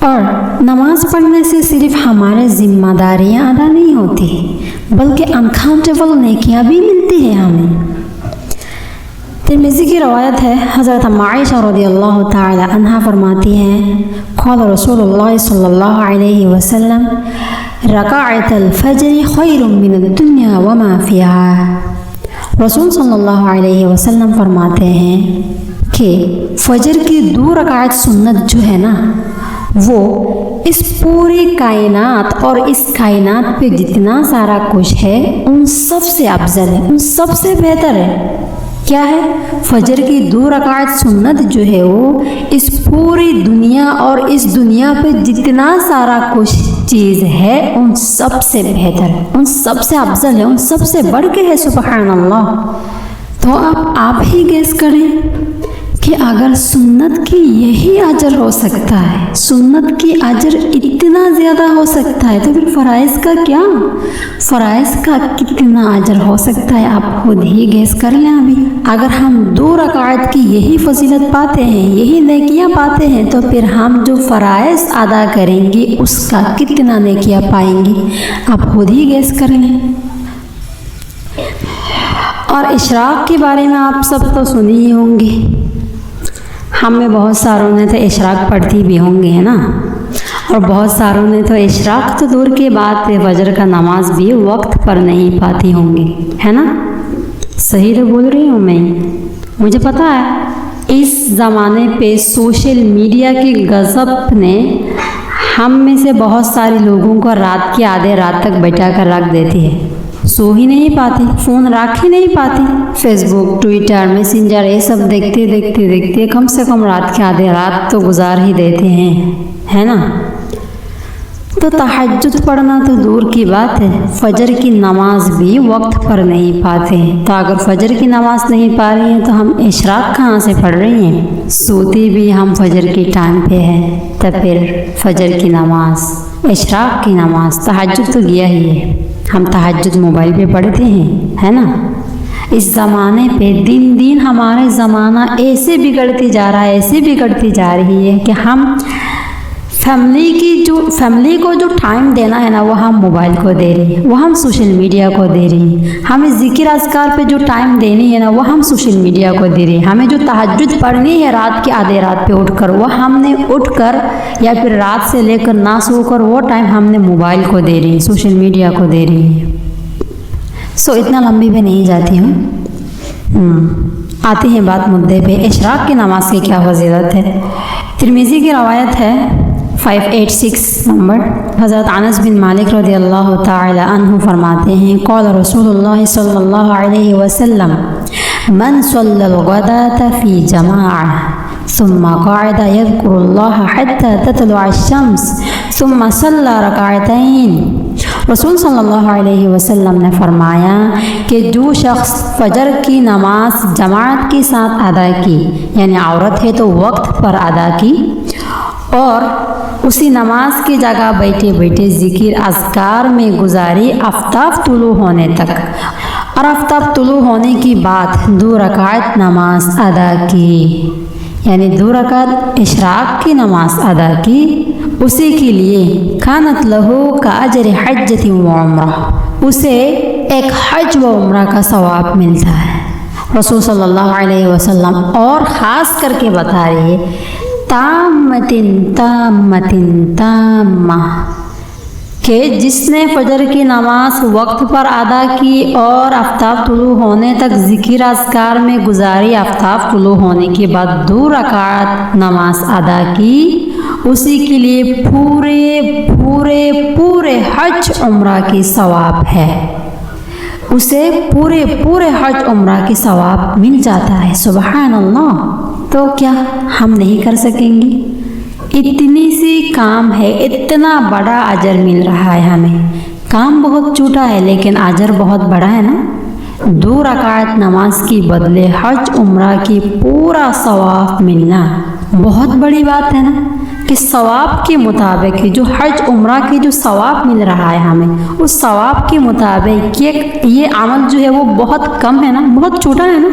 اور نماز پڑھنے سے صرف ہمارے ذمہ داریاں ادا نہیں ہوتی بلکہ انکاؤنٹیبل نیکیاں بھی ملتی ہیں ہمیں۔ ترمذی کی روایت ہے، حضرت عائشہ رضی اللہ تعالی عنہا فرماتی ہیں، قال رسول اللہ صلی اللہ علیہ وسلم رکعت الفجر خیر من الدنیا وما فیہا۔ رسول صلی اللہ علیہ وسلم فرماتے ہیں کہ فجر کی 2 رکعت سنت جو ہے نا، وہ اس پوری کائنات اور اس کائنات پہ جتنا سارا کچھ ہے ان سب سے افضل ہے، ان سب سے بہتر ہے۔ کیا ہے؟ فجر کی 2 رکعت سنت جو ہے وہ اس پوری دنیا اور اس دنیا پہ جتنا سارا کچھ چیز ہے ان سب سے بہتر ہے، ان سب سے افضل ہے، ان سب سے بڑھ کے ہے۔ سبحان اللہ۔ تو اب آپ ہی گیس کریں کہ اگر سنت کی یہی اجر ہو سکتا ہے، سنت کی اجر اتنا زیادہ ہو سکتا ہے، تو پھر فرائض کا کیا؟ فرائض کا کتنا اجر ہو سکتا ہے آپ خود ہی گیس کر لیں۔ ابھی اگر ہم 2 رکعت کی یہی فضیلت پاتے ہیں، یہی نیکیاں پاتے ہیں، تو پھر ہم جو فرائض ادا کریں گے اس کا کتنا نیکیاں پائیں گے آپ خود ہی گیس کر لیں۔ اور اشراق کے بارے میں آپ سب تو سنی ہی ہوں گے، ہم میں بہت ساروں نے تو اشراق پڑھتی بھی ہوں گے، ہے نا، اور بہت ساروں نے تو اشراق تو دور کے بعد فجر کا نماز بھی وقت پر نہیں پاتی ہوں گی، ہے نا۔ صحیح تو بول رہی ہوں میں؟ مجھے پتا ہے اس زمانے پہ سوشل میڈیا کی غضب نے ہم میں سے بہت سارے لوگوں کو رات کی آدھے رات تک بٹھا کر رکھ دیتی ہے، سو ہی نہیں پاتی، فون رکھ ہی نہیں پاتی، فیس بک، ٹویٹر، میسنجر یہ سب دیکھتے دیکھتے دیکھتے کم سے کم رات کے آدھے رات تو گزار ہی دیتے ہیں، ہے نا۔ تو تہجد پڑھنا تو دور کی بات ہے، فجر کی نماز بھی وقت پر نہیں پاتے ہیں۔ تو اگر فجر کی نماز نہیں پا رہی ہیں تو ہم اشراق کہاں سے پڑھ رہی ہیں؟ سوتی بھی ہم فجر کی ٹائم پہ ہیں، تو پھر فجر کی نماز، اشراق کی نماز، تہجد تو گیا ہی ہے، ہم تہجد موبائل پہ پڑھتے ہیں، ہے نا۔ اس زمانے پہ دن دن ہمارے زمانہ ایسے بگڑتی جا رہا ہے، ایسے بگڑتی جا رہی ہے کہ ہم فیملی کو جو ٹائم دینا ہے نا وہ ہم موبائل کو دے رہی ہیں، وہ ہم سوشل میڈیا کو دے رہی ہیں۔ ہمیں ذکر اذکار پہ جو ٹائم دینی ہے نا وہ ہم سوشل میڈیا کو دے رہی ہیں۔ ہمیں جو تہجد پڑھنی ہے رات کے آدھے رات پہ اٹھ کر، وہ ہم نے اٹھ کر یا پھر رات سے لے کر نہ سو کر وہ ٹائم ہم نے موبائل کو دے رہی ہیں، سوشل میڈیا کو دے رہی ہیں۔ اتنا لمبی پہ نہیں جاتی ہوں، آتے ہیں بات مدعے پہ، اشراق کی نماز کی کیا فضیلت ہے۔ ترمذی کی روایت ہے 586 نمبر، حضرت انس بن مالک رضی اللہ تعالی عنہ فرماتے ہیں، قال رسول اللہ صلی اللہ علیہ وسلم من صلی الغداة فی جماعہ ثم قعد يذكر الله حتى تطلع الشمس ثم صلى ركعتين۔ رسول صلی اللہ علیہ وسلم نے فرمایا کہ جو شخص فجر کی نماز جماعت کے ساتھ ادا کی، یعنی عورت ہے تو وقت پر ادا کی، اور اسی نماز کی جگہ بیٹھے بیٹھے ذکر اذکار میں گزاری آفتاب طلوع ہونے تک، اور آفتاب طلوع ہونے کی بعد 2 رکعت نماز ادا کی، یعنی 2 رکعت اشراق کی نماز ادا کی، اسی کے لیے کانت لہو کا اجر حجۃ و عمرہ، اسے ایک حج و عمرہ کا ثواب ملتا ہے۔ رسول صلی اللہ علیہ وسلم اور خاص کر کے بتا رہی ہے تامتن تامتن تامہ، کہ جس نے فجر کی نماز وقت پر ادا کی اور آفتاب طلوع ہونے تک ذکر اذکار میں گزاری، آفتاب طلوع ہونے کے بعد 2 رکعت نماز ادا کی، اسی کے لیے پورے پورے پورے حج عمرہ کی ثواب ہے، اسے پورے پورے حج عمرہ کی ثواب مل جاتا ہے۔ سبحان اللہ۔ تو کیا ہم نہیں کر سکیں گے؟ اتنی سی کام ہے، اتنا بڑا اجر مل رہا ہے ہمیں، کام بہت چھوٹا ہے لیکن اجر بہت بڑا ہے نا۔ 2 رکعت نماز کی بدلے حج عمرہ کی پورا ثواب ملنا بہت بڑی بات ہے نا، کہ ثواب کے مطابق جو حج عمرہ کی جو ثواب مل رہا ہے ہمیں، اس ثواب کے مطابق یہ عمل جو ہے وہ بہت کم ہے نا، بہت چھوٹا ہے نا،